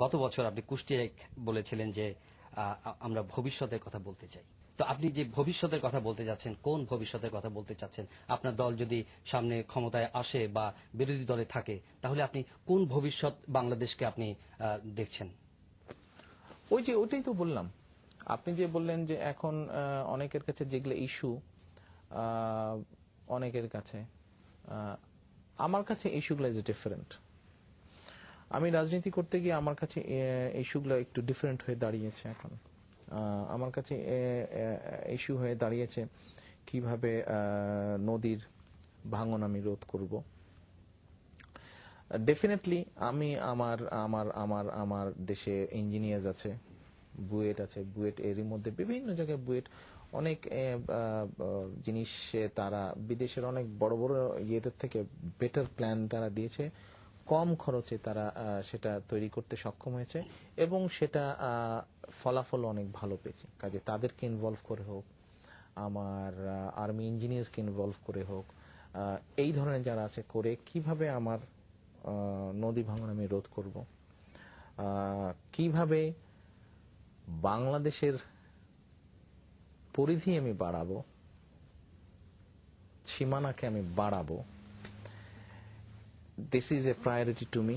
গত বছর আপনি কুষ্টিয়ায় বলেছিলেন যে আমরা ভবিষ্যতের কথা বলতে চাই। তো আপনি যে ভবিষ্যতের কথা বলতে যাচ্ছেন, কোন ভবিষ্যতের কথা বলতে চাচ্ছেন? আপনার দল যদি সামনে ক্ষমতায় আসে বা বিরোধী দলে থাকে, তাহলে আপনি কোন ভবিষ্যৎ বাংলাদেশকে আপনি দেখছেন? ওইটাই তো বললাম। আপনি যে বললেন যে এখন অনেকের কাছে যেগুলো ইস্যু, অনেকের কাছে, আমার কাছে ইস্যুগুলো ইজ ডিফারেন্ট। আমি রাজনীতি করতে গিয়ে আমার কাছে ইস্যুগুলো একটু ডিফারেন্ট হয়ে দাঁড়িয়েছে এখন। আমার কাছে ইস্যু হয়ে দাঁড়িয়েছে কিভাবে নদীর ভাঙন আমি রোধ করব। ডেফিনেটলি আমি আমার আমার আমার আমার দেশে ইঞ্জিনিয়ার্স আছে, বুয়েট আছে, বুয়েট এরই মধ্যে বিভিন্ন জায়গায় বুয়েট অনেক জিনিস তারা বিদেশের অনেক বড় বড় ইয়েদের থেকে বেটার প্ল্যান তারা দিয়েছে, কম খরচে তারা সেটা তৈরি করতে সক্ষম হয়েছে এবং সেটা ফলাফল অনেক ভালো পেয়েছে। কাজে তাদেরকে ইনভলভ করে হোক, আমার আর্মি ইঞ্জিনিয়ার্সকে ইনভলভ করে হোক, এই ধরনের যারা আছে করে কিভাবে আমার নদী ভাঙন আমি রোধ করব, কিভাবে বাংলাদেশের পরিধি আমি বাড়াবো, সীমানাকে আমি বাড়াবো, this is a priority to me.